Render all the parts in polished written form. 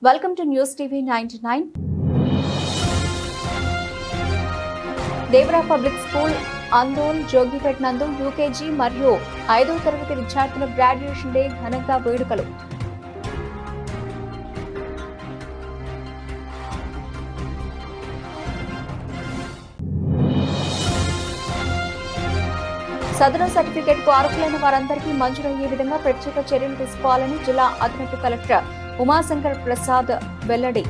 Welcome to News TV 99. Devara public school Andol Jogipet నందు UKG మరియు 5వ తరగతి విద్యార్థుల గ్రాడ్యుయేషన్ డే ఘనంగా వేడుకలు. సదరు సర్టిఫికేట్ కు అర్హులైన వారందరికీ మంజూరయ్యే విధంగా ప్రత్యేక చర్యలు తీసుకోవాలని జిల్లా అదనపు కలెక్టర్ ఉమాశంకర్ ప్రసాద్ వెల్లడి.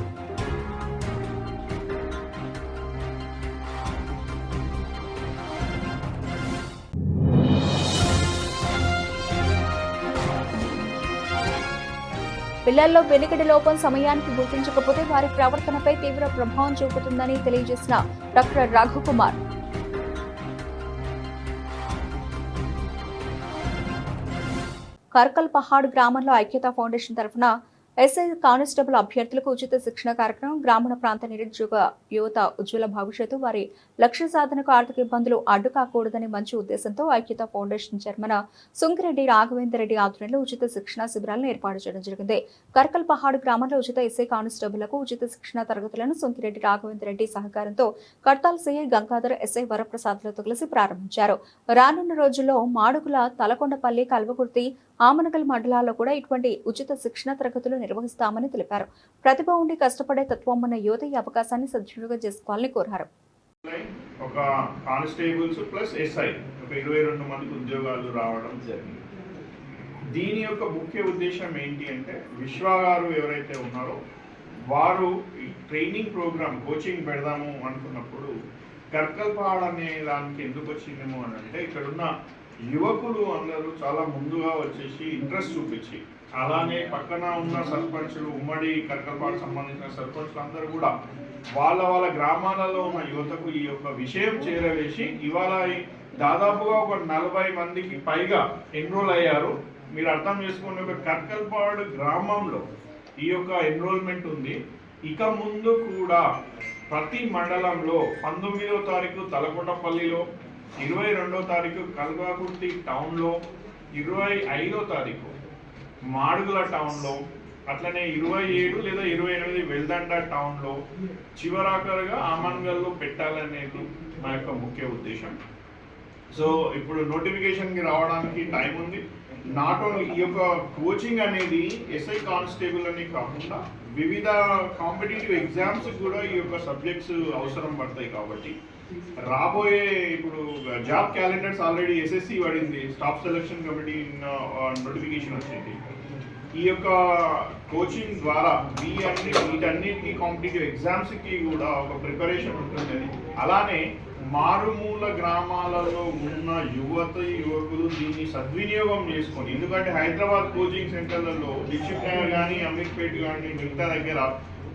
పిల్లల్లో వెనుకడి లోపం సమయానికి గుర్తించకపోతే వారి ప్రవర్తనపై తీవ్ర ప్రభావం చూపుతుందని తెలియజేసిన డాక్టర్ రఘుకుమార్. కర్కల్ పహాడ్ గ్రామంలో ఐక్యతా ఫౌండేషన్ తరఫున ఎస్ఐ కానిస్టేబుల్ అభ్యర్థులకు ఉచిత శిక్షణ కార్యక్రమం. గ్రామీణ ప్రాంత నిరుద్యోగ యువత ఉజ్వల భవిష్యత్తు, వారి లక్ష్య సాధనకు ఆర్థిక ఇబ్బందులు అడ్డు కాకూడదని మంచి ఉద్దేశంతో ఐక్యతా ఫౌండేషన్ చైర్మన్ సుంకిరెడ్డి రాఘవేందర్ రెడ్డి ఆధ్వర్యంలో ఉచిత శిక్షణ శిబిరాలను ఏర్పాటు చేయడం జరిగింది. కర్కల్ పహాడ్ గ్రామంలో ఉచిత ఎస్ఐ కానిస్టేబుల్లకు ఉచిత శిక్షణ తరగతులను సుంకిరెడ్డి రాఘవేందర్ రెడ్డి సహకారంతో కడ్తాల్ సిఐ గంగాధర్ ఎస్ఐ వరప్రసాద్లతో కలిసి ప్రారంభించారు. రానున్న రోజుల్లో మాడుగుల, తలకొండపల్లి, కల్వకుర్తి, ఆమనగల్ మండలాల్లో కూడా ఇటువంటి ఉచిత శిక్షణ తరగతులు నిర్వహిస్తామని తెలిపారు. ప్రతిభ ఉండి కష్టపడే తత్వం ఉన్న యువత ఈ అవకాశాన్ని సద్వినియోగం చేసుకోవాలని కోరారు. ఒక కానిస్టేబుల్స్ ప్లస్ ఎస్ఐ ఒక 22 మందికి ఉద్యోగాలు రావడం జరిగింది. దీని యొక్క ముఖ్య ఉద్దేశం ఏంటి అంటే, విశ్వ గారు ఎవరైతే ఉన్నారో వారు ఈ ట్రైనింగ్ ప్రోగ్రామ్ కోచింగ్ పెడదాము అనుకున్నప్పుడు కర్కల్ పహాడ్ అనే దానికి ఎందుకు వచ్చిందేమో అని అంటే, ఇక్కడున్న యువకులు అందరూ చాలా ముందుగా వచ్చేసి ఇంట్రెస్ట్ చూపించి, అలానే పక్కన ఉన్న సర్పంచులు, ఉమ్మడి కర్కల్ పహాడ్ సంబంధించిన సర్పంచులు అందరూ కూడా వాళ్ళ గ్రామాలలో ఉన్న యువతకు ఈ యొక్క విషయం చేరవేసి ఇవాళ దాదాపుగా ఒక 40 మందికి పైగా ఎన్రోల్ అయ్యారు. మీరు అర్థం చేసుకునే ఒక కర్కల్ పహాడ్ గ్రామంలో ఈ యొక్క ఎన్రోల్మెంట్ ఉంది. ఇక ముందు కూడా ప్రతి మండలంలో 19వ తారీఖు తలకొండపల్లిలో, 22వ తారీఖు కల్వకుర్తి టౌన్లో, 25వ తారీఖు మాడుగుల టౌన్లో, అట్లనే 27 లేదా 28 వెల్దండ టౌన్లో, చివరాఖరుగా ఆమన్గల్లో పెట్టాలనేది మా యొక్క ముఖ్య ఉద్దేశం. సో ఇప్పుడు నోటిఫికేషన్కి రావడానికి టైం ఉంది. నాట్ ఓన్లీ ఈ యొక్క కోచింగ్ అనేది ఎస్ఐ కానిస్టేబుల్ అని కాకుండా వివిధ కాంపిటేటివ్ ఎగ్జామ్స్ కూడా ఈ యొక్క సబ్జెక్ట్స్ అవసరం పడతాయి. కాబట్టి రాబోయే ఇప్పుడు జాబ్ క్యాలెండర్స్ ఆల్రెడీ ఎస్ఎస్సి పడింది, స్టాఫ్ సెలక్షన్ కమిటీ నోటిఫికేషన్ వచ్చింది. ఈ యొక్క కోచింగ్ ద్వారా వీటన్నిటికీ కాంపిటేటివ్ ఎగ్జామ్స్కి కూడా ఒక ప్రిపరేషన్ ఉంటుంది. అలానే మారుమూల గ్రామాలలో ఉన్న యువకులు దీన్ని సద్వినియోగం చేసుకొని, ఎందుకంటే హైదరాబాద్ కోచింగ్ సెంటర్లలో డిస్ట్రిక్ట్ నగర్ కానీ, అమీర్పేట్ కానీ, మిగతా దగ్గర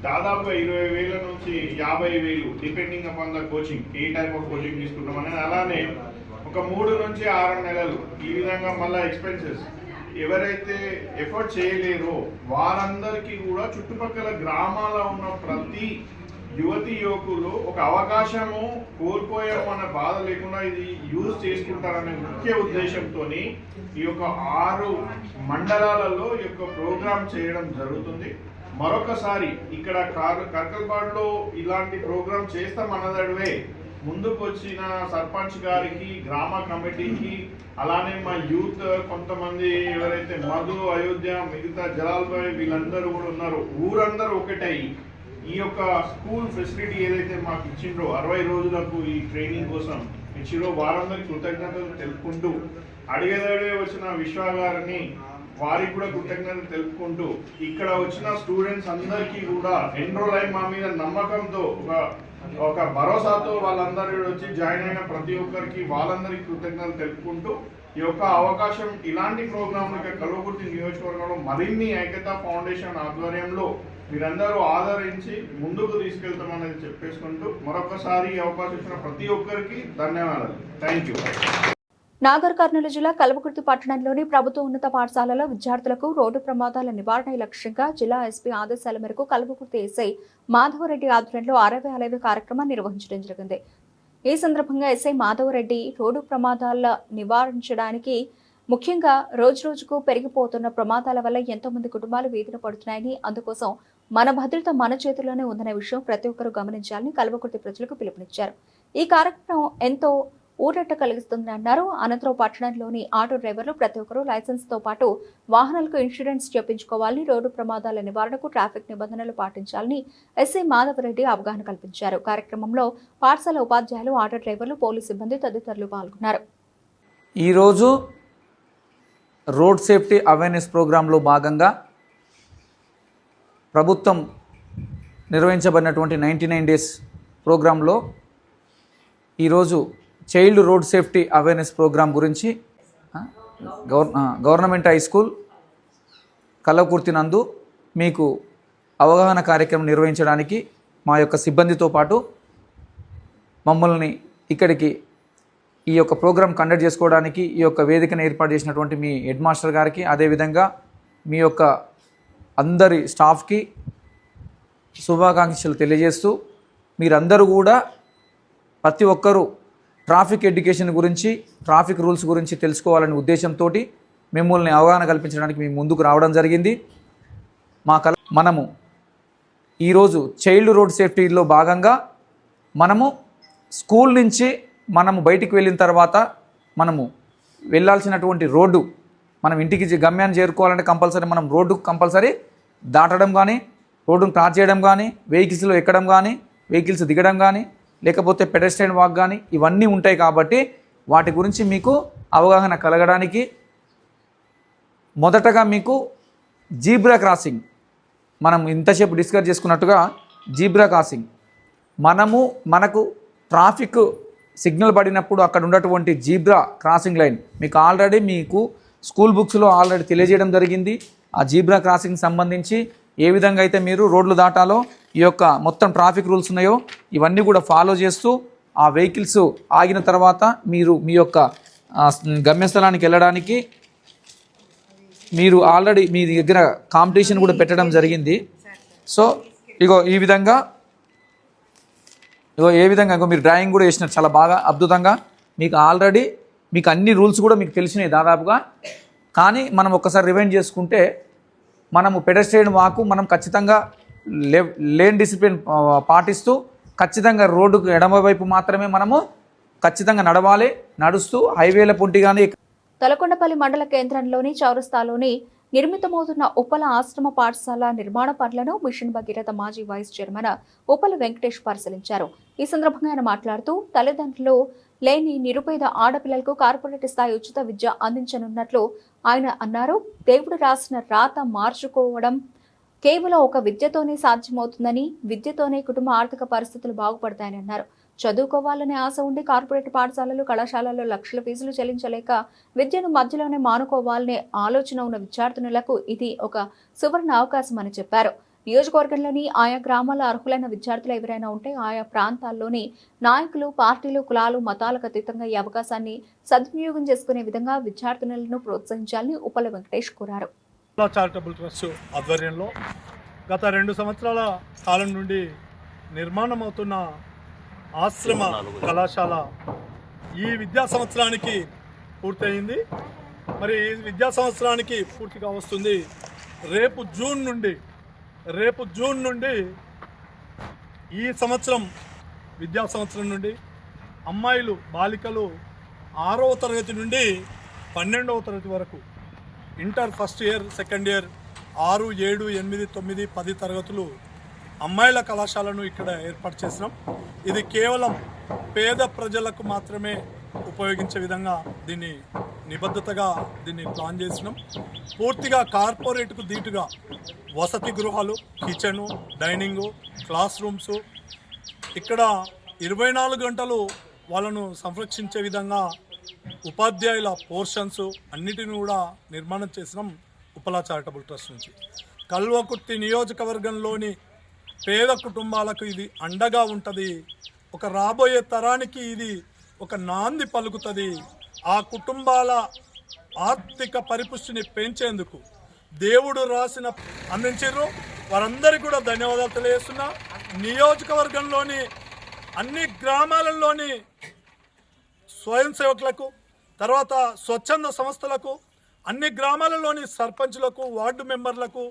దాదాపుగా 20,000 నుంచి 50,000 depending upon the coaching, A type of coaching తీసుకుంటాం అనేది. అలానే ఒక 3 నుంచి 6 నెలలు ఈ విధంగా మళ్ళీ ఎక్స్పెన్సెస్. ఎవరైతే ఎఫర్ట్ చేయలేరో వారందరికీ కూడా చుట్టుపక్కల గ్రామాల్లో ఉన్న ప్రతి యువతి యువకులు ఒక అవకాశము కోల్పోయాము అన్న బాధ లేకుండా ఇది యూజ్ చేసుకుంటారనే ముఖ్య ఉద్దేశంతో ఈ యొక్క 6 మండలాలలో ఈ యొక్క ప్రోగ్రామ్ చేయడం జరుగుతుంది. మరొకసారి ఇక్కడ కర్కల్ పహాడ్లో ఇలాంటి ప్రోగ్రామ్ చేస్తామన్నదడివే ముందుకు వచ్చిన సర్పంచ్ గారికి, గ్రామ కమిటీకి, అలానే మా యూత్ కొంతమంది ఎవరైతే మధు, అయోధ్య, మిగతా జలాల్బాయ్ వీళ్ళందరూ కూడా ఉన్నారు, ఊరందరూ ఒకటై ఈ యొక్క స్కూల్ ఫెసిలిటీ ఏదైతే మాకు ఇచ్చిండ్రో 60 రోజులకు ఈ ట్రైనింగ్ కోసం ఇచ్చిండ్రో వారందరికీ కృతజ్ఞతలు తెలుపుకుంటూ, అడిగేదడిగే వచ్చిన విశ్వ గారిని వారికి కూడా కృతజ్ఞతలు తెలుపుకుంటూ, ఇక్కడ వచ్చిన స్టూడెంట్స్ అందరికీ కూడా ఎన్రోల్ అయి మా మీద నమ్మకంతో ఒక భరోసాతో వాళ్ళందరూ వచ్చి జాయిన్ అయిన ప్రతి ఒక్కరికి వాళ్ళందరికీ కృతజ్ఞతలు తెలుపుకుంటూ, ఈ యొక్క అవకాశం ఇలాంటి ప్రోగ్రాంలు కల్వకుర్తి నియోజకవర్గంలో మరిన్ని ఐక్యతా ఫౌండేషన్ ఆధ్వర్యంలో మీరందరూ ఆదరించి ముందుకు తీసుకెళ్తామనేది చెప్పేసుకుంటూ మరొకసారి ఈ అవకాశం ఇచ్చిన ప్రతి ఒక్కరికి ధన్యవాదాలు. Thank you. నాగర్ కర్నూలు జిల్లా కల్వకుర్తి పట్టణంలోని ప్రభుత్వ ఉన్నత పాఠశాలలో విద్యార్థులకు రోడ్డు ప్రమాదాల నివారణ లక్ష్యంగా జిల్లా ఎస్పీ ఆదేశాల మేరకు కల్వకుర్తి ఎస్ఐ మాధవరెడ్డి ఆధ్వర్యంలో 60 అలైవ్ కార్యక్రమం నిర్వహించడం జరిగింది. ఈ సందర్భంగా ఎస్ఐ మాధవరెడ్డి రోడ్డు ప్రమాదాల నివారించడానికి ముఖ్యంగా రోజురోజుకు పెరిగిపోతున్న ప్రమాదాల వల్ల ఎంతో మంది కుటుంబాలు వీధిన పడుతున్నాయని, అందుకోసం మన భద్రత మన చేతుల్లోనే ఉందనే విషయం ప్రతి ఒక్కరూ గమనించాలని కల్వకుర్తి ప్రజలకు పిలుపునిచ్చారు. ఈ కార్యక్రమం ఎంతో ఊరట కలిగిస్తుందని అన్నారు. అనంతరం పట్టణంలోని ఆటో డ్రైవర్లు ప్రతి ఒక్కరూ లైసెన్స్ తో పాటు వాహనాలకు ఇన్సూరెన్స్ చేపించుకోవాలని, రోడ్డు ప్రమాదాల నివారణకు ట్రాఫిక్ నిబంధనలు పాటించాలని ఎస్ఐ మాధవరెడ్డి అవగాహన కల్పించారు. కార్యక్రమంలో పాఠశాల ఉపాధ్యాయులు, ఆటో డ్రైవర్లు, పోలీసు సిబ్బంది తదితరులు పాల్గొన్నారు. ఈరోజు రోడ్ సేఫ్టీ అవేర్నెస్ ప్రోగ్రాంలో భాగంగా ప్రభుత్వం నిర్వహించబడినటువంటి 99 డేస్ ప్రోగ్రాంలో ఈరోజు child road safety awareness program గురించి గవర్నమెంట్ హై స్కూల్ కల్వకుర్తి నందు మీకు అవగాహన కార్యక్రమం నిర్వహించడానికి మా యొక్క సిబ్బందితో పాటు మమ్మల్ని ఇక్కడికి ఈ యొక్క ప్రోగ్రాం కండక్ట్ చేసుకోవడానికి ఈ యొక్క వేదికను ఏర్పాటు చేసినటువంటి మీ హెడ్ మాస్టర్ గారికి, అదేవిధంగా మీ యొక్క అందరి స్టాఫ్కి శుభాకాంక్షలు తెలియజేస్తూ, మీరందరూ కూడా ప్రతి ఒక్కరూ ట్రాఫిక్ ఎడ్యుకేషన్ గురించి, ట్రాఫిక్ రూల్స్ గురించి తెలుసుకోవాలనే ఉద్దేశంతో మిమ్మల్ని అవగాహన కల్పించడానికి మేము ముందుకు రావడం జరిగింది. మనము ఈరోజు చైల్డ్ రోడ్ సేఫ్టీలో భాగంగా మనము స్కూల్ నుంచి మనము బయటికి వెళ్ళిన తర్వాత మనము వెళ్ళాల్సినటువంటి రోడ్డు, మనం ఇంటికి గమ్యాన్ని చేరుకోవాలంటే కంపల్సరీ మనం రోడ్డు కంపల్సరీ దాటడం కానీ, రోడ్డును క్రాస్ చేయడం కానీ, వెహికల్స్లో ఎక్కడం కానీ, వెహికల్స్ దిగడం కానీ, లేకపోతే పెడెస్ట్రియన్ వాక్ కానీ ఇవన్నీ ఉంటాయి. కాబట్టి వాటి గురించి మీకు అవగాహన కలగడానికి మొదటగా మీకు జీబ్రా క్రాసింగ్, మనం ఇంతసేపు డిస్కస్ చేసుకున్నట్టుగా జీబ్రా క్రాసింగ్, మనకు ట్రాఫిక్ సిగ్నల్ పడినప్పుడు అక్కడ ఉన్నటువంటి జీబ్రా క్రాసింగ్ లైన్ మీకు స్కూల్ బుక్స్లో ఆల్రెడీ తెలియజేయడం జరిగింది. ఆ జీబ్రా క్రాసింగ్ సంబంధించి ఏ విధంగా అయితే మీరు రోడ్లు దాటాలో ఈ యొక్క మొత్తం ట్రాఫిక్ రూల్స్ ఉన్నాయో ఇవన్నీ కూడా ఫాలో చేస్తూ ఆ వెహికల్స్ ఆగిన తర్వాత మీరు మీ యొక్క గమ్యస్థలానికి వెళ్ళడానికి మీరు ఆల్రెడీ మీ దగ్గర కాంపిటీషన్ కూడా పెట్టడం జరిగింది. సో ఏ విధంగా మీరు డ్రాయింగ్ కూడా వేసినారు చాలా బాగా అద్భుతంగా. మీకు ఆల్రెడీ మీకు అన్ని రూల్స్ కూడా మీకు తెలిసినాయి దాదాపుగా. కానీ మనం ఒక్కసారి రివైండ్ చేసుకుంటే మనము పెడెస్ట్రియన్ వాకు మనం ఖచ్చితంగా లేన్ డిసిప్లిన్ పాటిస్తూ ఖచ్చితంగా రోడ్డుకు ఎడమ వైపు మాత్రమే మనము ఖచ్చితంగా నడవాలి. నడుస్తూ హైవేల పొంటిగానే తలకొండపల్లి మండల కేంద్రంలోని చౌరస్తాలోని నిర్మితమవుతున్న ఉప్పల ఆశ్రమ పాఠశాల నిర్మాణ పనులను మిషన్ భగీరథ మాజీ వైస్ చైర్మన్ ఉప్పల వెంకటేష్ పరిశీలించారు. ఈ సందర్భంగా ఆయన మాట్లాడుతూ తల్లిదండ్రులు లేని నిరుపేద ఆడపిల్లలకు కార్పొరేట్ స్థాయి ఉచిత విద్య అందించనున్నట్లు ఆయన అన్నారు. దేవుడు రాసిన రాత మార్చుకోవడం కేవలం ఒక విద్యతోనే సాధ్యమవుతుందని, విద్యతోనే కుటుంబ ఆర్థిక పరిస్థితులు బాగుపడతాయని అన్నారు. చదువుకోవాలనే ఆశ ఉండి కార్పొరేట్ పాఠశాలలు, కళాశాలల్లో లక్షల ఫీజులు చెల్లించలేక విద్యను మధ్యలోనే మానుకోవాలనే ఆలోచన ఉన్న విద్యార్థినులకు ఇది ఒక సువర్ణ అవకాశం అని చెప్పారు. నియోజకవర్గంలోని ఆయా గ్రామాల అర్హులైన విద్యార్థులు ఎవరైనా ఉంటే ఆయా ప్రాంతాల్లోని నాయకులు, పార్టీలు, కులాలు, మతాలకు అతీతంగా ఈ అవకాశాన్ని సద్వినియోగం చేసుకునే విధంగా విద్యార్థినులను ప్రోత్సహించాలని ఉప్పల వెంకటేష్ కోరారు. చారిటబుల్ ట్రస్ట్ ఆధ్వర్యంలో గత 2 సంవత్సరాల కాలం నుండి నిర్మాణం అవుతున్న ఆశ్రమ కళాశాల ఈ విద్యా సంవత్సరానికి పూర్తయింది. మరి ఈ విద్యా సంవత్సరానికి పూర్తిగా వస్తుంది. రేపు జూన్ నుండి ఈ సంవత్సరం విద్యా సంవత్సరం నుండి అమ్మాయిలు, బాలికలు 6వ తరగతి నుండి 12వ తరగతి వరకు, inter first year, second year 6, 7, 8, 9, 10 తరగతులు అమ్మాయిల కళాశాలను ఇక్కడ ఏర్పాటు చేసినాం. ఇది కేవలం పేద ప్రజలకు మాత్రమే ఉపయోగించే విధంగా దీన్ని నిబద్ధతగా ప్లాన్ చేసినాం. పూర్తిగా కార్పొరేట్కు దీటుగా వసతి గృహాలు, కిచెను, డైనింగు, క్లాస్ రూమ్స్, ఇక్కడ 24 గంటలు వాళ్ళను సంరక్షించే విధంగా ఉపాధ్యాయుల పోర్షన్స్ అన్నిటిని కూడా నిర్మాణం చేసినాం ఉప్పల చారిటబుల్ ట్రస్ట్ నుంచి. కల్వకుర్తి నియోజకవర్గంలోని పేద కుటుంబాలకు ఇది అండగా ఉంటుంది. ఒక రాబోయే తరానికి ఇది ఒక నాంది పలుకుతుంది. ఆ కుటుంబాల ఆర్థిక పరిపుష్టిని పెంచేందుకు దేవుడు రాసిన అందించారు. వారందరికీ కూడా ధన్యవాదాలు తెలియజేస్తున్నా. నియోజకవర్గంలోని అన్ని గ్రామాలలోని స్వయం సేవకులకు, తర్వాత స్వచ్ఛంద సంస్థలకు, అన్ని గ్రామాలలోని సర్పంచులకు, వార్డు మెంబర్లకు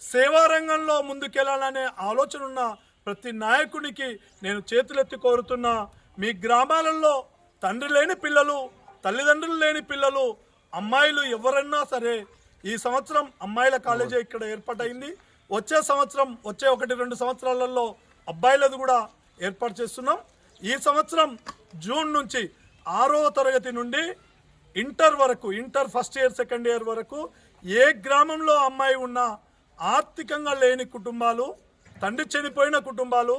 సేవారంగంలో ముందుకెళ్లాలనే ఆలోచన ఉన్న ప్రతి నాయకునికి నేను చేతులెత్తి కోరుతున్నా. మీ గ్రామాలలో తండ్రి లేని పిల్లలు, తల్లిదండ్రులు లేని పిల్లలు, అమ్మాయిలు ఎవరన్నా సరే, ఈ సంవత్సరం అమ్మాయిల కాలేజీ ఇక్కడ ఏర్పాటైంది. వచ్చే సంవత్సరం, వచ్చే 1-2 సంవత్సరాలలో అబ్బాయిలది కూడా ఏర్పాటు చేస్తున్నాం. ఈ సంవత్సరం జూన్ నుంచి 6వ తరగతి నుండి ఇంటర్ వరకు, inter first year second year వరకు ఏ గ్రామంలో అమ్మాయి ఉన్నా ఆర్థికంగా లేని కుటుంబాలు, తండ్రి చనిపోయిన కుటుంబాలు,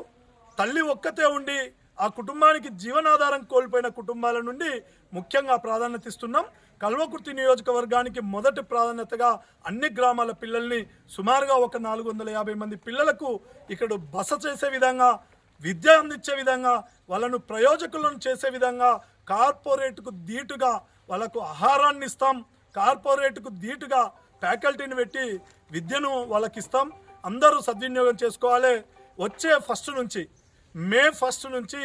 తల్లి ఒక్కతే ఉండి ఆ కుటుంబానికి జీవనాధారం కోల్పోయిన కుటుంబాల నుండి ముఖ్యంగా ప్రాధాన్యత ఇస్తున్నాం. కల్వకుర్తి నియోజకవర్గానికి మొదటి ప్రాధాన్యతగా అన్ని గ్రామాల పిల్లల్ని సుమారుగా 450 మంది పిల్లలకు ఇక్కడ బస చేసే విధంగా, విద్య అందించే విధంగా, వాళ్ళను ప్రయోజకులను చేసే విధంగా కార్పొరేట్కు ధీటుగా వాళ్ళకు ఆహారాన్ని ఇస్తాం. కార్పొరేట్కు ధీటుగా ఫ్యాకల్టీని పెట్టి విద్యను వాళ్ళకి ఇస్తాం. అందరూ సద్వినియోగం చేసుకోవాలి. వచ్చే మే 1 నుంచి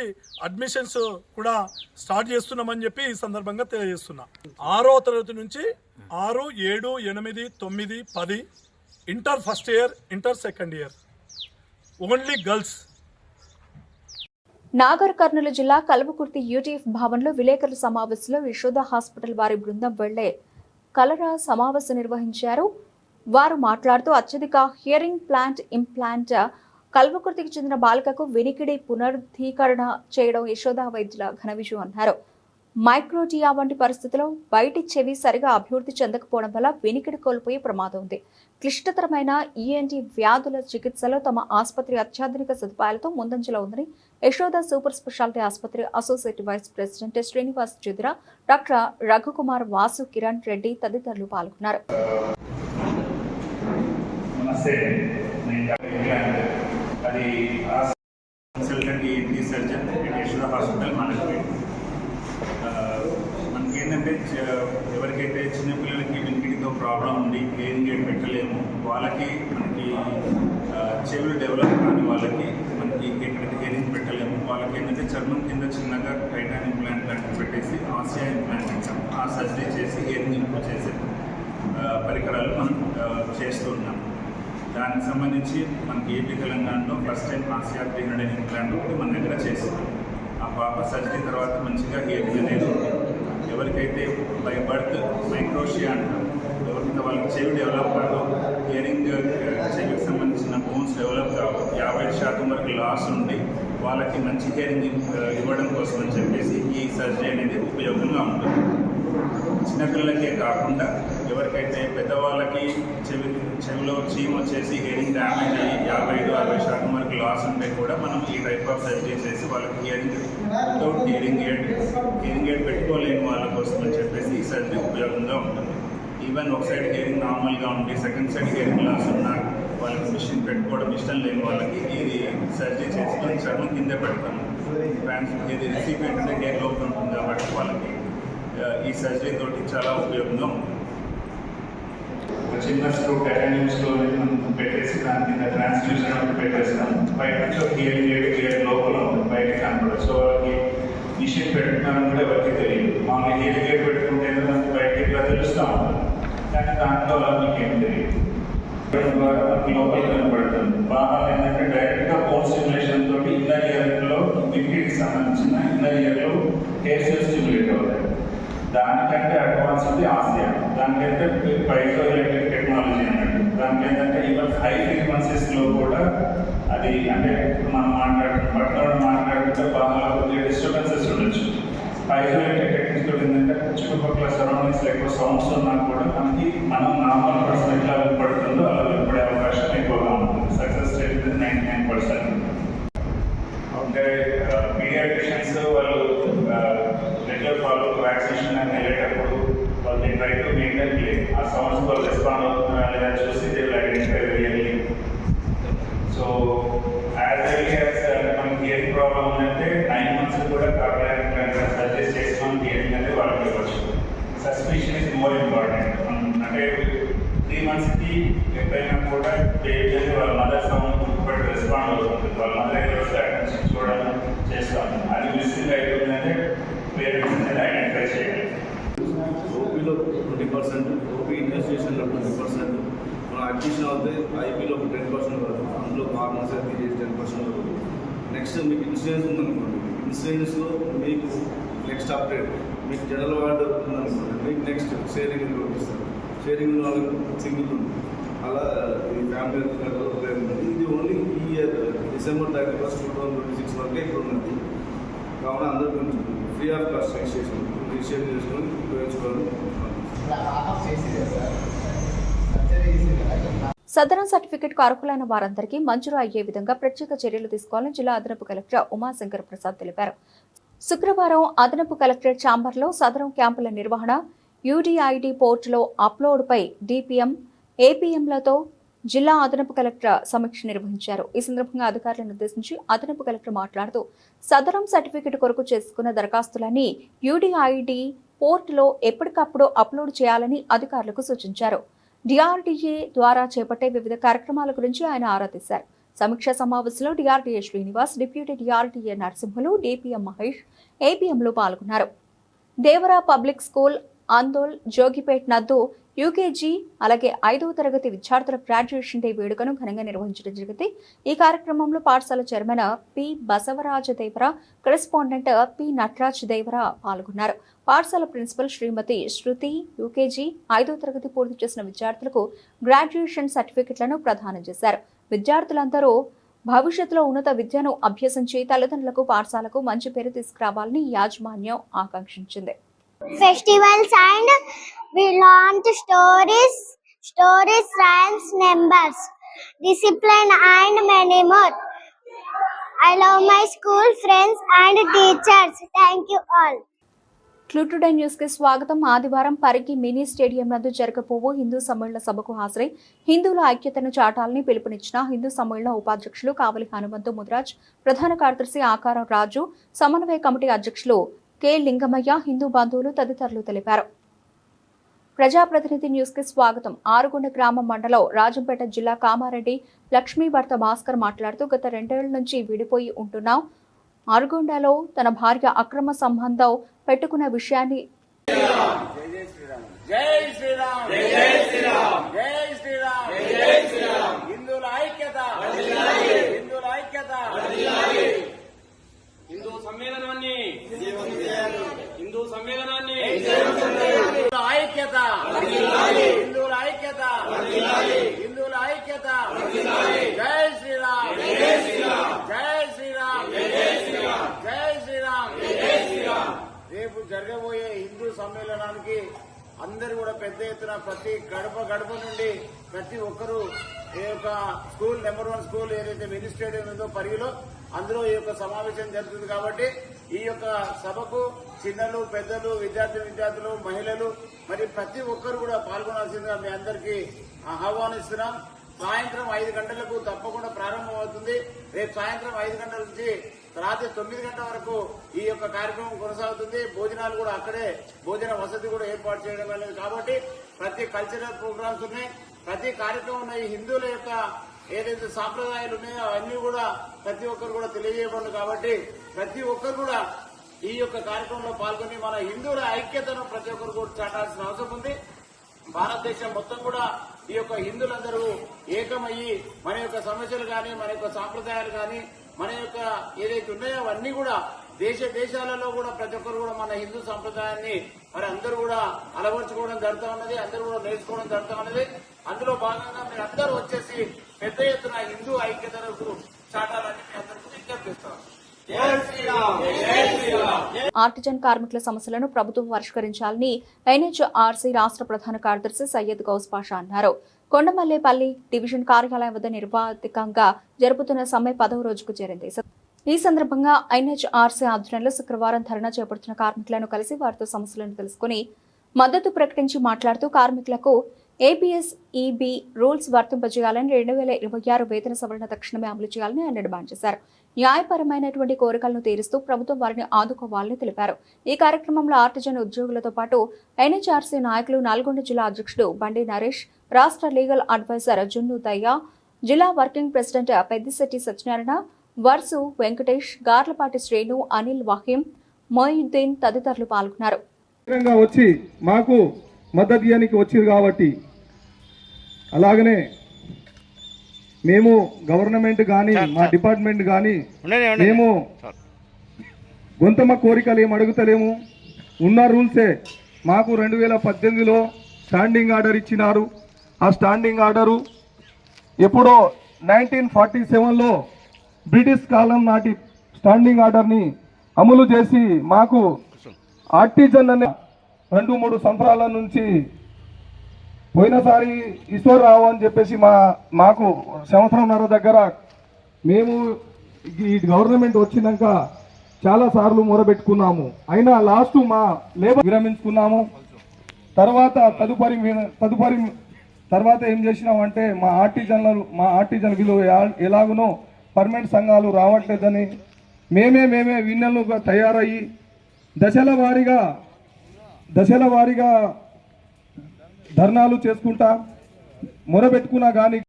అడ్మిషన్స్ కూడా స్టార్ట్ చేస్తున్నామని చెప్పి ఈ సందర్భంగా తెలియజేస్తున్నా. 6వ తరగతి నుంచి 6, 7, 8, 9, 10 inter first year, inter second year, only girls. Nagar Kurnool జిల్లా కల్వకుర్తి యూటీఎఫ్ భవన్లో విలేకరుల సమావేశంలో యశోద హాస్పిటల్ వారి బృందం వెళ్లే కలరా సమావేశం నిర్వహించారు. వారు మాట్లాడుతూ అత్యధిక హియరింగ్ ఇంప్లాంట్ కల్వకుర్తికి చెందిన బాలికకు వినికిడి పునరుద్ధీకరణ చేయడం యశోద వైద్యుల ఘన విజయం అన్నారు. మైక్రోటియా వంటి పరిస్థితుల్లో బయటి చెవి సరిగా అభివృద్ధి చెందకపోవడం వల్ల వినికిడి కోల్పోయే ప్రమాదం ఉంది. క్లిష్టతరమైన ఈఎన్టీ వ్యాధుల చికిత్సలో తమ ఆసుపత్రి అత్యాధునిక సదుపాయాలతో ముందంజలో ఉందని యశోద సూపర్ స్పెషాలిటీ ఆసుపత్రి associate vice president Srinivas Chudra, doctor Raghukumar, Vasu, Kiran Reddy తదితరులు పాల్గొన్నారు. మనకి ఏంటంటే ఎవరికైతే చిన్నపిల్లలకి వినికిడితో ప్రాబ్లం ఉంది, హియరింగ్ ఎయిడ్ పెట్టలేము, వాళ్ళకి మనకి చెవులు డెవలప్ కాని వాళ్ళకి మనకి ఎక్కడికి హియరింగ్ పెట్టలేము, వాళ్ళకి ఏంటంటే చర్మం కింద చిన్నగా టైటాన్ ఇంప్లాంట్ లాంటివి పెట్టేసి ఆసియా ఇంప్లాంట్ ఇచ్చాం. ఆ సర్జరీ చేసి హియరింగ్ ఇంప్రూవ్ చేసే పరికరాలు మనం చేస్తూ ఉన్నాం. దానికి సంబంధించి మనకి ఏపీ తెలంగాణలో ఫస్ట్ టైం ఆసియా 300 ఇంప్లాంట్ ఒకటి మన దగ్గర చేస్తున్నాం. ఆ పాప సర్జరీ తర్వాత మంచిగా హియరింగ్ అనేది ఎవరికైతే బై బర్త్ మైక్రోషియా అంటారు, ఎవరికైతే వాళ్ళకి చెవి డెవలప్ కాదు, హియరింగ్ చెవికి సంబంధించిన బోన్స్ డెవలప్ కావు, 50% వరకు లాస్ ఉండి వాళ్ళకి మంచి హియరింగ్ ఇవ్వడం కోసం అని చెప్పేసి ఈ సర్జరీ అనేది ఉపయోగంగా ఉంటుంది. చిన్నపిల్లలకే కాకుండా ఎవరికైతే పెద్దవాళ్ళకి చెవిలో చీమ వచ్చేసి హియరింగ్ డ్యామేజ్ అయ్యి 55-60% వరకు లాస్ ఉంటే కూడా మనం ఈ టైప్ ఆఫ్ సర్జరీ చేసి వాళ్ళకి హియరింగ్ వితౌట్ హియరింగ్ ఎయిడ్ పెట్టుకోలేని వాళ్ళ కోసం అని చెప్పేసి ఈ సర్జరీ ఉపయోగంగా ఉంటుంది. ఈవెన్ ఒక సైడ్ హియరింగ్ నార్మల్గా ఉండి సెకండ్ సైడ్ హియరింగ్ లాస్ ఉన్నా వాళ్ళకి మిషన్ పెట్టుకోవడం ఇష్టం లేని వాళ్ళకి ఇది సర్జరీ చేసి మనం చర్మం కిందే పెడతాము. ఇది రిసిపియంట్ అంటే హెయిర్ లోపల ఉంటుంది కాబట్టి వాళ్ళకి ఈ సర్జరీ తోటి చాలా ఉపయోగంగా ఉంటుంది. చిన్న స్క్రూ టైటానియం స్క్రూ మనం పెట్టేసి దాని కింద ట్రాన్స్డ్యూసర్ పెట్టేస్తాం. బయట నుంచి హియరింగ్ ఎయిడ్ లోపల బయటకి కనపడదు. సో వాళ్ళకి మిషన్ పెట్టుకున్నారని కూడా ఎవరికి తెలియదు. మామూలుగా హియరింగ్ ఎయిడ్ పెట్టుకుంటే బయటకి ఇట్లా తెలుస్తూ ఉంటుంది, కానీ దాంట్లో అలా మీకు ఏం తెలియదు. ద్వారా లోపల కనపడుతుంది. బాగా ఏంటంటే డైరెక్ట్గా బోన్ స్టిమ్యులేషన్ తోటి ఇన్నర్ ఇయర్లో వినికిడికి సంబంధించిన ఇన్నర్ ఇయర్లో హెయిర్ సెల్స్ స్టిమ్యులేట్ అవుతాయి. దానికంటే అడ్వాన్స్ ఉంది ఆసియా. దానికైతే పైజో ఎలక్ట్రిక్ టెక్నాలజీ అన్నట్టు. దానికి ఏంటంటే ఈవెన్ హై ఫ్రీక్వెన్సీస్లో కూడా అది అంటే మనం మాట్లాడుతుంటే బాగా డిస్టర్బెన్సెస్ ఉండొచ్చు. పైజో ఎలక్ట్రిక్ టెక్నిక్స్ తోటి ఏంటంటే చుట్టుపక్కల సరౌండింగ్స్లో ఎక్కువ సౌండ్స్ ఉన్నా కూడా మనకి మనం నార్మల్ పర్సన్ ఎట్లా వినపడుతుందో అలా వినపడే అవకాశం ఎక్కువగా ఉంటుంది. Success rate 99%. అంటే పీడియాట్రిషియన్స్ వాళ్ళు రెగ్యులర్ ఫాలో వ్యాక్సినేషన్ అని వెళ్ళేటప్పుడు వాళ్ళు ట్రై టు మెయింటైన్ ఆ సౌండ్స్ వాళ్ళు రెస్పాండ్ అవుతున్నారా లేదా చూసి they will identify very early. So as early as మనకి హియరింగ్ ప్రాబ్లం ఉందంటే 9 months కూడా కార్డియాక్ సజెస్ట్ చేసి మనం హియరింగ్ అనేది వాళ్ళకి ఇవ్వచ్చు. Suspicion is more important. అంటే 3 monthsకి ఎప్పుడైనా కూడా బేబీ అనేది వాళ్ళ మదర్ సౌండ్ గుర్తుపట్టి రెస్పాండ్ అవుతుంది. వాళ్ళ మదర్ దగ్గర వస్తే అటెన్షన్ చూడడం చేస్తాము. అది మిస్సింగ్ అయిపోయిందంటే పేరెంట్స్ అనేది ఐడెంటిఫై చేయాలి. ఓపీలో 20%, ఓపీ ఇన్వెస్టిగేషన్లో 20%, అడ్మిషన్ అవుతే ఐపీలో ఒక 10% వరకు, అందులో ఫార్మసీ తీసేసి 10% వరకు. నెక్స్ట్ మీకు ఇన్సూరెన్స్ ఉందనుకోండి, ఇన్సూరెన్స్లో మీకు నెక్స్ట్ అప్డేట్, మీకు జనరల్ వార్డు ఉందనుకోండి, మీకు నెక్స్ట్ షేరింగ్ ఇంట్లో ఇస్తారు. షేరింగ్ వాళ్ళకు సింగిల్ ఉంది. అలా ఈ ఫ్యామిలీ హెల్త్ కార్డు ఉంటుంది. ఇది ఓన్లీ ఈ ఇయర్ December 31, 2026 వరకే ఇక్కడ ఉన్నది. కావున అందరూ ఫ్రీ ఆఫ్ కాస్ట్ రిజిస్ట్రేషన్ చేసుకొని ఉపయోగించుకోవాలి. సదరన్ సర్టిఫికెట్ కు అర్హులైన వారందరికీ మంజూరు అయ్యే విధంగా ప్రత్యేక చర్యలు తీసుకోవాలని జిల్లా అదనపు కలెక్టర్ ఉమాశంకర్ ప్రసాద్ తెలిపారు. శుక్రవారం అదనపు కలెక్టరేట్ ఛాంబర్లో సదరన్ క్యాంపుల నిర్వహణ, యూడీఐడి పోర్టులో అప్లోడ్పై డిపిఎం, ఏపీఎంలతో జిల్లా అదనపు కలెక్టర్ సమీక్ష నిర్వహించారు. ఈ సందర్భంగా అధికారులను ఉద్దేశించి అదనపు కలెక్టర్ మాట్లాడుతూ సదరం సర్టిఫికెట్ కొరకు చేసుకున్న దరఖాస్తులన్నీ యూడీఐడి పోర్టులో ఎప్పటికప్పుడు అప్లోడ్ చేయాలని అధికారులకు సూచించారు. డిఆర్డీఏ ద్వారా చేపట్టే వివిధ కార్యక్రమాల గురించి ఆయన ఆరా తీశారు. సమీక్షా సమావేశంలో DRDA Srinivas, deputy DRDA Narasimhulu, DPM Mahesh, ఏపీఎంలు పాల్గొన్నారు. దేవరా పబ్లిక్ స్కూల్, ఆందోళ్, జోగిపేట్ నద్దు యూకేజీ అలాగే 5వ తరగతి విద్యార్థుల గ్రాడ్యుయేషన్ డే వేడుకను ఘనంగా నిర్వహించడం జరిగింది. ఈ కార్యక్రమంలో పాఠశాల చైర్మన్ పి బసవరాజ దేవర, కరెస్పాండెంట్ పి నటరాజ్ దేవర పాల్గొన్నారు. పాఠశాల ప్రిన్సిపల్ శ్రీమతి శృతి యూకేజీ 5వ తరగతి పూర్తి చేసిన విద్యార్థులకు గ్రాడ్యుయేషన్ సర్టిఫికెట్లను ప్రదానం చేశారు. విద్యార్థులందరూ భవిష్యత్తులో ఉన్నత విద్యను అభ్యసించి తల్లిదండ్రులకు, పాఠశాలకు మంచి పేరు తీసుకురావాలని యాజమాన్యం ఆకాంక్షించింది. Festivals and we learned stories, rhymes, numbers, discipline and many more. I love my school, friends and teachers. Thank you all. Today news కి స్వాగతం. ఆదివారం పరిగి మినీ స్టేడియం నందు జరగబోవు హిందూ సమ్మేళన సభకు హాజరై హిందువుల ఐక్యతను చాటాలని పిలుపునిచ్చిన హిందూ సమ్మేళన ఉపాధ్యక్షులు కావలి హనుమంతు ముదిరాజ్, ప్రధాన కార్యదర్శి ఆకారం రాజు, సమన్వయ కమిటీ అధ్యక్షులు కె లింగమయ్య, హిందూ బంధువులు తదితరులు తెలిపారు. ప్రజాప్రతినిధి న్యూస్ కి స్వాగతం. ఆరుగుండ గ్రామం మండలం రాజంపేట జిల్లా కామారెడ్డి లక్ష్మీ భర్త భాస్కర్ మాట్లాడుతూ గత 2 ఏళ్ల నుంచి విడిపోయి ఉంటున్నాం. ఆరుగుండలో తన భార్య అక్రమ సంబంధం పెట్టుకున్న విషయాన్ని రేపు జరగబోయే హిందూ సమ్మేళనానికి అందరూ కూడా పెద్ద ఎత్తున ప్రతి గడప నుండి ప్రతి ఒక్కరూ ఈ యొక్క స్కూల్ నెంబర్ 1 స్కూల్ ఏదైతే మినీ స్టేడియం ఉందో పరిగిలో అందులో ఈ యొక్క సమావేశం జరుగుతుంది. కాబట్టి ఈ యొక్క సభకు చిన్నలు, పెద్దలు, విద్యార్థులు, మహిళలు మరి ప్రతి ఒక్కరు కూడా పాల్గొనాల్సిందిగా మీ అందరికీ ఆహ్వానిస్తున్నాం. సాయంత్రం 5 గంటలకు తప్పకుండా ప్రారంభమవుతుంది. రేపు సాయంత్రం 5 గంటల నుంచి రాత్రి 9 గంటల వరకు ఈ యొక్క కార్యక్రమం కొనసాగుతుంది. భోజనాలు కూడా అక్కడే, భోజన వసతి కూడా ఏర్పాటు చేయడం అనేది. కాబట్టి ప్రతి కల్చరల్ ప్రోగ్రామ్స్ ఉన్నాయి, ప్రతి కార్యక్రమం ఉన్నాయి. హిందువుల యొక్క ఏదైతే సాంప్రదాయాలు ఉన్నాయో అవన్నీ కూడా ప్రతి ఒక్కరు కూడా తెలియజేయబడి కాబట్టి ప్రతి ఒక్కరు కూడా ఈ యొక్క కార్యక్రమంలో పాల్గొని మన హిందువుల ఐక్యతను ప్రతి ఒక్కరు కూడా చాటాల్సిన అవసరం ఉంది. భారతదేశం మొత్తం కూడా ఈ యొక్క హిందువులందరూ ఏకమయ్యి మన యొక్క సమస్యలు కానీ, మన యొక్క సాంప్రదాయాలు కానీ, మన యొక్క ఏదైతే ఉన్నాయో అవన్నీ కూడా దేశాలలో కూడా ప్రతి ఒక్కరు కూడా మన హిందూ సంప్రదాయాన్ని మరి అందరూ కూడా అలవర్చుకోవడం జరుగుతూ ఉన్నది, అందరూ కూడా నేర్చుకోవడం జరుగుతూ ఉన్నది. అందులో భాగంగా మీరు అందరూ వచ్చేసి పెద్ద ఎత్తున హిందూ ఐక్యతకు చాటాలని మీ అందరికీ విజ్ఞప్తి చేస్తాం. ఆర్టిజన్ కార్మికుల సమస్యలను ప్రభుత్వం పరిష్కరించాలని ఎన్హెచ్ఆర్సీ రాష్ట్ర ప్రధాన కార్యదర్శి సయ్యద్ గౌస్ పాషా అన్నారు. కొండమల్లేపల్లి డివిజన్ కార్యాలయం వద్ద నిర్వాధికంగా జరుపుతున్న సమ్మె 10వ రోజుకు చేరింది. ఈ సందర్భంగా ఎన్హెచ్ఆర్సీ ఆధ్వర్యంలో శుక్రవారం ధర్నా చేపడుతున్న కార్మికులను కలిసి వారితో సమస్యలను తెలుసుకుని మద్దతు ప్రకటించి మాట్లాడుతూ కార్మికులకు ఏపీఎస్ఈబీ రూల్స్ వర్తింపజేయాలని 2026 వేతన సవరణ తక్షణమే అమలు చేయాలని ఆయన డిమాండ్ చేశారు. న్యాయపరమైనటువంటి కోరికలను తీరుస్తూ ప్రభుత్వం వారిని ఆదుకోవాలని తెలిపారు. ఈ కార్యక్రమంలో ఆర్టిజన్ ఉద్యోగులతో పాటు ఎన్హెచ్ఆర్సీ నాయకులు, నల్గొండ జిల్లా అధ్యక్షుడు బండి నరేష్, రాష్ట్ర లీగల్ అడ్వైజర్ జున్ను దయ్య, జిల్లా వర్కింగ్ ప్రెసిడెంట్ పెద్దిశెట్టి సత్యనారాయణ, వర్సు వెంకటేష్, గార్లపాటి శ్రేణు, అనిల్ వహీం, మొయిద్దీన్ తదితరులు పాల్గొన్నారు. వచ్చి మాకు మద్దతు ఇవ్వడానికి వచ్చింది కాబట్టి అలాగనే మేము గవర్నమెంట్ కానీ మా డిపార్ట్మెంట్ కానీ మేము గొంతమ్మ కోరికలు ఏం అడుగుతలేము. ఉన్న రూల్సే మాకు 2018లో స్టాండింగ్ ఆర్డర్ ఇచ్చినారు. ఆ స్టాండింగ్ ఆర్డరు ఎప్పుడో 1947లో బ్రిటిష్ కాలం నాటి స్టాండింగ్ ఆర్డర్ని అమలు చేసి మాకు ఆర్టిజన్ అనే 2-3 సంవత్సరాల నుంచి పోయినసారి ఈశ్వరరావు అని చెప్పేసి మాకు సంవత్సరంన్నర దగ్గర మేము ఈ గవర్నమెంట్ వచ్చినాక చాలా సార్లు మొరబెట్టుకున్నాము. అయినా లాస్ట్ మా లేబర్ విరమించుకున్నాము. తర్వాత ఏం చేసినామంటే మా ఆర్టిజన్ విలువ ఎలాగునో పర్మనెంట్ సంఘాలు రావట్లేదని మేమే విన్నలుగా తయారయ్యి దశల వారీగా ధర్నాలు చేసుకుంటా మొరబెట్టుకున్నా కానీ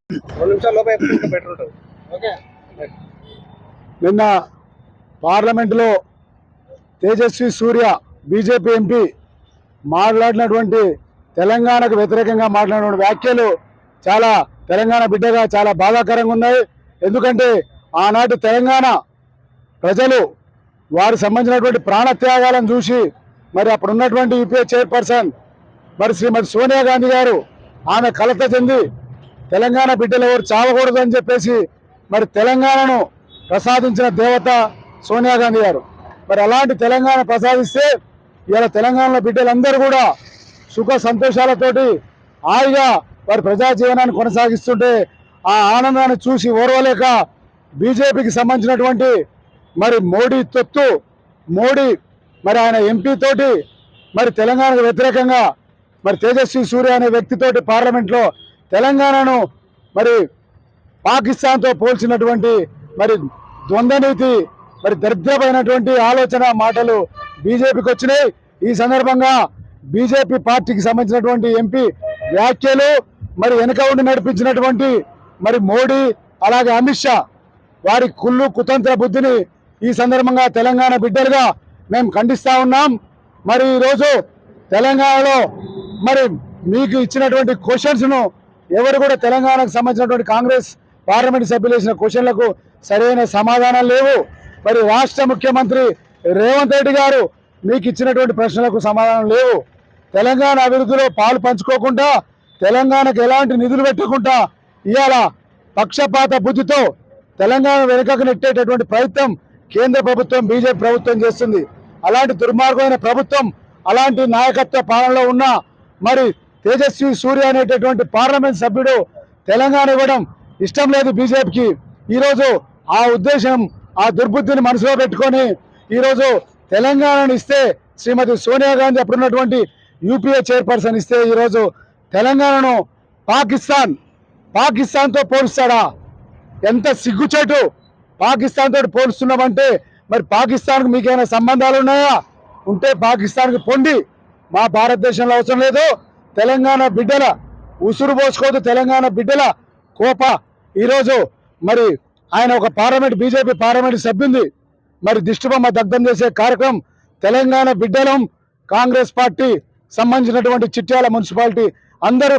నిన్న పార్లమెంటులో తేజస్వి సూర్య బీజేపీ ఎంపీ మాట్లాడినటువంటి తెలంగాణకు వ్యతిరేకంగా మాట్లాడిన వ్యాఖ్యలు చాలా తెలంగాణ బిడ్డగా చాలా బాధాకరంగా ఉన్నాయి. ఎందుకంటే ఆనాటి తెలంగాణ ప్రజలు వారికి సంబంధించినటువంటి ప్రాణత్యాగాలను చూసి మరి అప్పుడున్నటువంటి యూపీఏ చైర్పర్సన్ మరి శ్రీమతి సోనియా గాంధీ గారు ఆమె కలత చెంది తెలంగాణ బిడ్డలు ఎవరు చావకూడదు అని చెప్పేసి మరి తెలంగాణను ప్రసాదించిన దేవత సోనియా గాంధీ గారు. మరి అలాంటి తెలంగాణ ప్రసాదిస్తే ఇవాళ తెలంగాణలో బిడ్డలందరూ కూడా సుఖ సంతోషాలతోటి హాయిగా వారి ప్రజా జీవనాన్ని కొనసాగిస్తుంటే ఆ ఆనందాన్ని చూసి ఓర్వలేక బీజేపీకి సంబంధించినటువంటి మరి మోడీ మరి ఆయన ఎంపీ తోటి మరి తెలంగాణకు వ్యతిరేకంగా మరి తేజస్వి సూర్య అనే వ్యక్తితోటి పార్లమెంట్లో తెలంగాణను మరి పాకిస్తాన్తో పోల్చినటువంటి మరి ద్వంద్వనీతి మరి దరిద్రమైనటువంటి ఆలోచన మాటలు బీజేపీకి వచ్చినాయి. ఈ సందర్భంగా బీజేపీ పార్టీకి సంబంధించినటువంటి ఎంపీ వ్యాఖ్యలు మరి వెనుక ఉండి నడిపించినటువంటి మరి మోడీ అలాగే అమిత్ షా వారి కుతంత్ర బుద్ధిని ఈ సందర్భంగా తెలంగాణ బిడ్డలుగా మేము ఖండిస్తా ఉన్నాం. మరి ఈరోజు తెలంగాణలో మరి మీకు ఇచ్చినటువంటి క్వశ్చన్స్ను ఎవరు కూడా తెలంగాణకు సంబంధించినటువంటి కాంగ్రెస్ పార్లమెంట్ సభ్యులు వేసిన క్వశ్చన్లకు సరైన సమాధానం లేవు. మరి రాష్ట్ర ముఖ్యమంత్రి రేవంత్ రెడ్డి గారు మీకు ఇచ్చినటువంటి ప్రశ్నలకు సమాధానం లేవు. తెలంగాణ అభివృద్ధిలో పాలు పంచుకోకుండా తెలంగాణకు ఎలాంటి నిధులు పెట్టకుండా ఇవాళ పక్షపాత బుద్ధితో తెలంగాణ వెనుకకు నెట్టేటటువంటి ప్రయత్నం కేంద్ర ప్రభుత్వం బీజేపీ ప్రభుత్వం చేస్తుంది. అలాంటి దుర్మార్గమైన ప్రభుత్వం అలాంటి నాయకత్వ పాలనలో ఉన్న మరి తేజస్వి సూర్య అనేటటువంటి పార్లమెంట్ సభ్యుడు తెలంగాణ ఇవ్వడం ఇష్టం లేదు బీజేపీకి. ఈరోజు ఆ ఉద్దేశం ఆ దుర్బుద్ధిని మనసులో పెట్టుకొని ఈరోజు తెలంగాణను ఇస్తే శ్రీమతి సోనియా గాంధీ అప్పుడున్నటువంటి యూపీఏ చైర్పర్సన్ ఇస్తే ఈరోజు తెలంగాణను పాకిస్తాన్తో పోలుస్తాడా? ఎంత సిగ్గుచేటు! పాకిస్తాన్ తోటి పోలుస్తున్నామంటే మరి పాకిస్తాన్కు మీకేమైనా సంబంధాలు ఉన్నాయా? ఉంటే పాకిస్తాన్కి పొండి, మా భారతదేశంలో అవసరం లేదు. తెలంగాణ బిడ్డల ఉసురు పోసుకోవద్దు, తెలంగాణ బిడ్డల కోప. ఈరోజు మరి ఆయన ఒక బీజేపీ పార్లమెంట్ సభ్యుంది మరి దిష్టిబొమ్మ దగ్ధం చేసే కార్యక్రమం తెలంగాణ బిడ్డలం కాంగ్రెస్ పార్టీ సంబంధించినటువంటి చిట్యాల మున్సిపాలిటీ అందరూ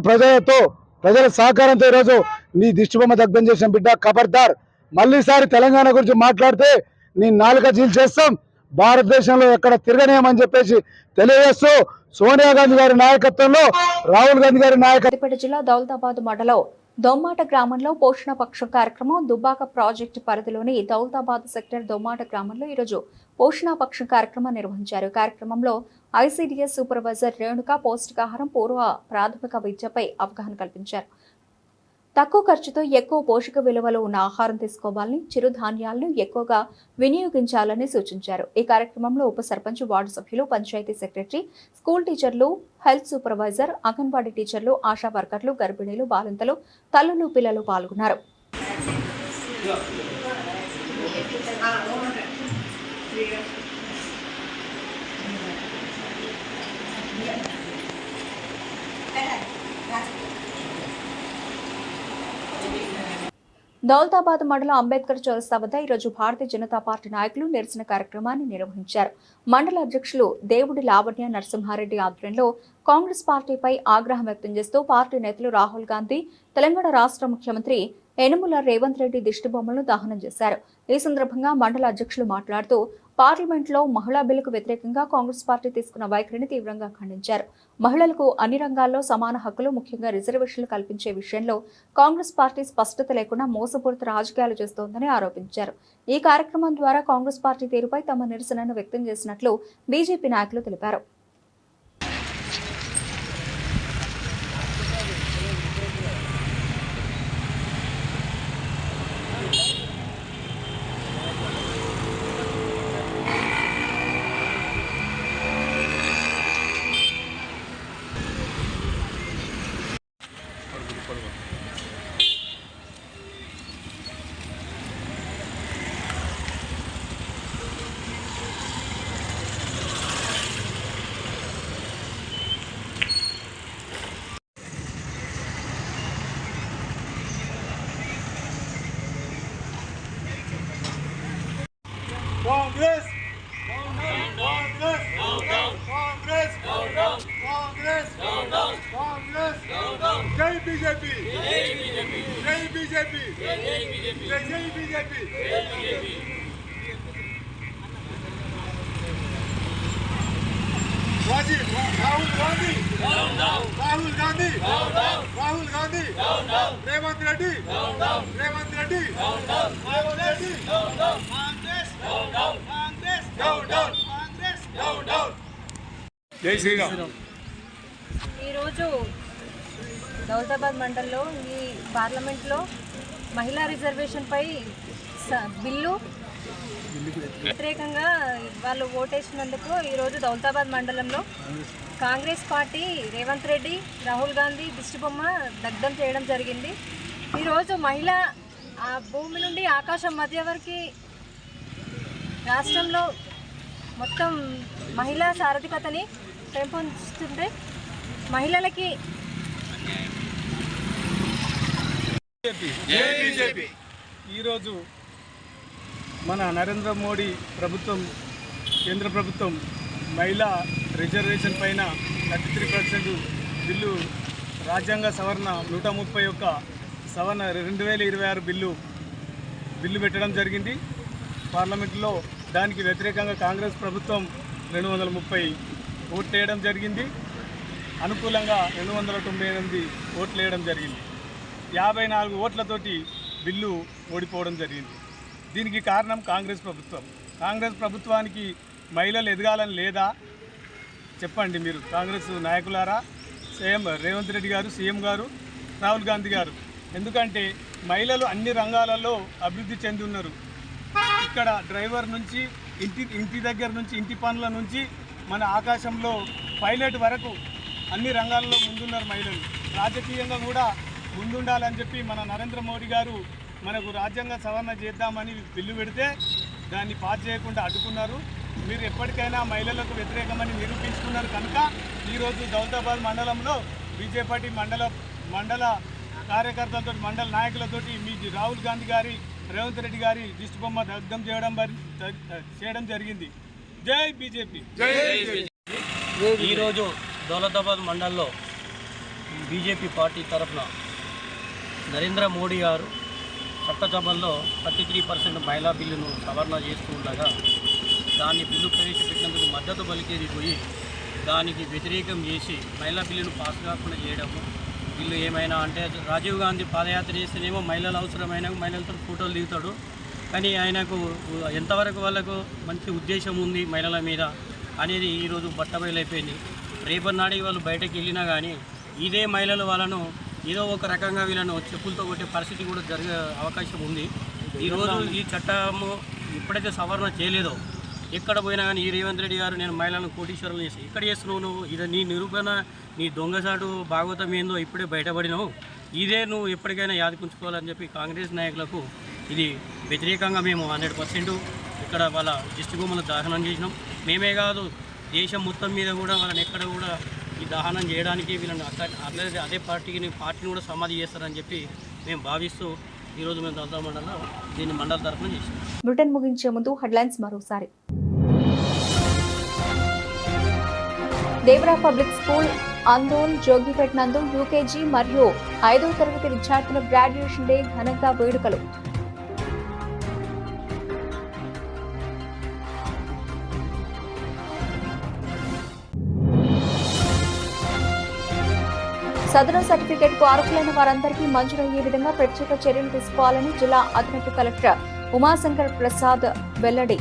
ప్రజల సహకారంతో ఈరోజు నీ దిష్టిబొమ్మ దగ్ధం చేసిన బిడ్డ ఖబర్దార్. మళ్ళీసారి తెలంగాణ గురించి మాట్లాడితే నీ నాలుక చీల్చేస్తాం, భారతదేశంలో ఎక్కడ తిరగనేమని చెప్పేసి తెలియజేస్తూ సోనియా గాంధీ గారి నాయకత్వంలో రాహుల్ గాంధీ గారి సిద్దిపేట జిల్లా దౌలతాబాద్ మండలం దొమ్మాట గ్రామంలో పోషణ పక్షం కార్యక్రమం దుబ్బాక ప్రాజెక్టు పరిధిలోని దౌలతాబాద్ సెక్టర్ దొమ్మాట గ్రామంలో ఈరోజు పోషణ పక్షం కార్యక్రమం నిర్వహించారు. కార్యక్రమంలో ఐసీడీఎస్ సూపర్వైజర్ రేణుక పౌష్టికాహారం పూర్వ ప్రాథమిక విద్యపై అవగాహన కల్పించారు. తక్కువ ఖర్చుతో ఎక్కువ పోషక విలువలు ఉన్న ఆహారం తీసుకోవాలని, చిరుధాన్యాలను ఎక్కువగా వినియోగించాలని సూచించారు. ఈ కార్యక్రమంలో ఉప సర్పంచ్, వార్డు సభ్యులు, పంచాయతీ సెక్రటరీ, స్కూల్ టీచర్లు, హెల్త్ సూపర్వైజర్, అంగన్వాడీ టీచర్లు, ఆశా వర్కర్లు, గర్భిణీలు, బాలింతలు, తల్లులు, పిల్లలు పాల్గొన్నారు. దౌలతాబాద్ మండలం అంబేద్కర్ చౌరస్తా వద్ద ఈరోజు భారతీయ జనతా పార్టీ నాయకులు నిరసన కార్యక్రమాన్ని నిర్వహించారు. మండల అధ్యక్షులు దేవుడి లావణ్య నరసింహారెడ్డి ఆధ్వర్యంలో కాంగ్రెస్ పార్టీపై ఆగ్రహం వ్యక్తం చేస్తూ పార్టీ నేతలు రాహుల్ గాంధీ, తెలంగాణ రాష్ట్ర ముఖ్యమంత్రి యనమల రేవంత్ రెడ్డి దిష్టిబొమ్మలను దహనం చేశారు. ఈ సందర్భంగా మండల అధ్యక్షులు మాట్లాడుతూ పార్లమెంట్లో మహిళా బిల్లుకు వ్యతిరేకంగా కాంగ్రెస్ పార్టీ తీసుకున్న వైఖరిని తీవ్రంగా ఖండించారు. మహిళలకు అన్ని రంగాల్లో సమాన హక్కులు, ముఖ్యంగా రిజర్వేషన్లు కల్పించే విషయంలో కాంగ్రెస్ పార్టీ స్పష్టత లేకుండా మోసపూరిత రాజకీయాలు చేస్తోందని ఆరోపించారు. ఈ కార్యక్రమం ద్వారా కాంగ్రెస్ పార్టీ తీరుపై తమ నిరసనను వ్యక్తం చేసినట్లు బీజేపీ నాయకులు తెలిపారు. కాంగ్రెస్ కాంగ్రెస్ కాంగ్రెస్ కాంగ్రెస్ కాంగ్రెస్ జై బీజేపీ జై బీజేపీ జై బీజేపీ జై బీజేపీ రాహుల్ గాంధీ రాహుల్ గాంధీ రాహుల్ గాంధీ రేవంత్ రెడ్డి రేవంత్ రెడ్డి రేవంత్ రెడ్డి కాంగ్రెస్ కాంగ్రెస్ కాంగ్రెస్ జై శ్రీరామ్. ఈరోజు దౌలతాబాద్ మండలంలో ఈ పార్లమెంట్లో మహిళా రిజర్వేషన్పై బిల్లు వ్యతిరేకంగా వాళ్ళు ఓటేసినందుకు ఈరోజు దౌలతాబాద్ మండలంలో కాంగ్రెస్ పార్టీ రేవంత్ రెడ్డి రాహుల్ గాంధీ దిష్టిబొమ్మ దగ్ధం చేయడం జరిగింది. ఈరోజు మహిళ ఆ భూమి నుండి ఆకాశం మధ్య వరకు రాష్ట్రంలో మొత్తం మహిళా సారథికతని పెంపొందిస్తుంటే మహిళలకి ఈరోజు మన నరేంద్ర మోడీ ప్రభుత్వం, కేంద్ర ప్రభుత్వం మహిళా రిజర్వేషన్ పైన 33% బిల్లు, రాజ్యాంగ సవరణ 131 సవరణ 2026 బిల్లు పెట్టడం జరిగింది పార్లమెంట్లో. దానికి వ్యతిరేకంగా కాంగ్రెస్ ప్రభుత్వం 230 ఓట్లు వేయడం జరిగింది. అనుకూలంగా 298 ఓట్లు వేయడం జరిగింది. 54 ఓట్లతోటి బిల్లు ఓడిపోవడం జరిగింది. దీనికి కారణం కాంగ్రెస్ ప్రభుత్వం. కాంగ్రెస్ ప్రభుత్వానికి మహిళలు ఎదగాలని లేదా చెప్పండి మీరు, కాంగ్రెస్ నాయకులారా, రేవంత్ రెడ్డి గారు, సీఎం గారు, రాహుల్ గాంధీ గారు. ఎందుకంటే మహిళలు అన్ని రంగాలలో అభివృద్ధి చెంది ఉన్నారు. ఇక్కడ డ్రైవర్ నుంచి ఇంటి దగ్గర నుంచి, ఇంటి పనుల నుంచి మన ఆకాశంలో పైలట్ వరకు అన్ని రంగాల్లో ముందున్నారు మహిళలు. రాజకీయంగా కూడా ముందుండాలని చెప్పి మన నరేంద్ర మోడీ గారు మనకు రాజ్యాంగ సవరణ చేద్దామని బిల్లు పెడితే దాన్ని పాస్ చేయకుండా అడ్డుకున్నారు. మీరు ఎప్పటికైనా మహిళలకు వ్యతిరేకమని నిరూపించుకున్నారు కనుక ఈరోజు దౌలతాబాద్ మండలంలో బీజేపీ మండల కార్యకర్తలతో, మండల నాయకులతోటి మీ రాహుల్ గాంధీ గారి, రేవంత్ రెడ్డి గారి దిష్టిబొమ్మ దగ్ధం చేయడం జరిగింది. జై బీజేపీ. ఈరోజు దౌలతాబాద్ మండలంలో బీజేపీ పార్టీ తరఫున నరేంద్ర మోడీ గారు చట్టసభల్లో 33% మహిళా బిల్లును సవరణ చేస్తూ ఉండగా దాన్ని బిల్లు ప్రవేశపెట్టినందుకు మద్దతు పలికేది పోయి దానికి వ్యతిరేకం చేసి మహిళా బిల్లును పాస్ కాకుండా చేయడము. వీళ్ళు ఏమైనా అంటే రాజీవ్ గాంధీ పాదయాత్ర చేస్తేనేమో మహిళలు అవసరమైన మహిళలతో ఫోటోలు దిగుతాడు, కానీ ఆయనకు ఎంతవరకు వాళ్ళకు మంచి ఉద్దేశం ఉంది మహిళల మీద అనేది ఈరోజు బట్టబయలైపోయింది. రేపటి వాళ్ళు బయటకు వెళ్ళినా కానీ ఇదే మహిళలు వాళ్ళను ఏదో ఒక రకంగా వీళ్ళను చెప్పులతో కొట్టే పరిస్థితి కూడా జరిగే అవకాశం ఉంది. ఈరోజు ఈ చట్టము ఎప్పుడైతే సవరణ చేయలేదో ఎక్కడ పోయినా కానీ ఈ రేవంత్ రెడ్డి గారు నేను మహిళలను కోటీశ్వరులు చేసి ఇక్కడ చేస్తున్నావు నువ్వు, ఇది నీ నిరూపణ, నీ దొంగసాటు భాగవతం ఏందో ఇప్పుడే బయటపడినావు, ఇదే నువ్వు ఎప్పటికైనా యాదకుంచుకోవాలని చెప్పి కాంగ్రెస్ నాయకులకు ఇది వ్యతిరేకంగా మేము 100% ఇక్కడ వాళ్ళ దిష్టిబొమ్మలు దహనం చేసినాం. మేమే కాదు, దేశం మొత్తం మీద కూడా వాళ్ళని ఎక్కడ కూడా ఈ దహనం చేయడానికి వీళ్ళని అదే పార్టీని కూడా సమాధి చేస్తారని చెప్పి మేము భావిస్తూ ఈరోజు మేము దౌలతాబాద్ మండలంలో దీన్ని మండల తరఫున చేసాం. బ్రిటన్ ముగించే ముందు హెడ్లైన్స్ మరోసారి. దేవరా పబ్లిక్ స్కూల్ ఆందోళ్ జోగిపేట నందు యూకేజీ మరియు 5వ తరగతి విద్యార్థుల గ్రాడ్యుయేషన్ డే ఘనంగా వేడుకలు. సదరు సర్టిఫికేట్ కు అర్హులైన వారందరికీ మంజూరయ్యే విధంగా ప్రత్యేక చర్యలు తీసుకోవాలని జిల్లా అదనపు కలెక్టర్ ఉమాశంకర్ ప్రసాద్ వెల్లడి.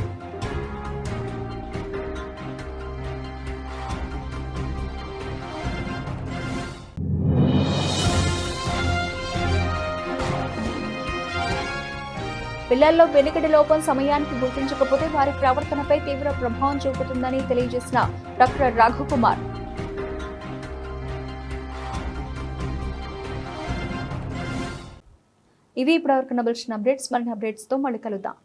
పిల్లల్లో వెనుకడి లోపం సమయానికి గుర్తించకపోతే వారి ప్రవర్తనపై తీవ్ర ప్రభావం చూపుతుందని తెలియజేసిన డాక్టర్ రఘుకుమార్. ఇవి ఇప్పటివరకు నబిల్చిన అప్డేట్స్. మరిన్ని అప్డేట్స్ తో మళ్ళీ కలుద్దాం.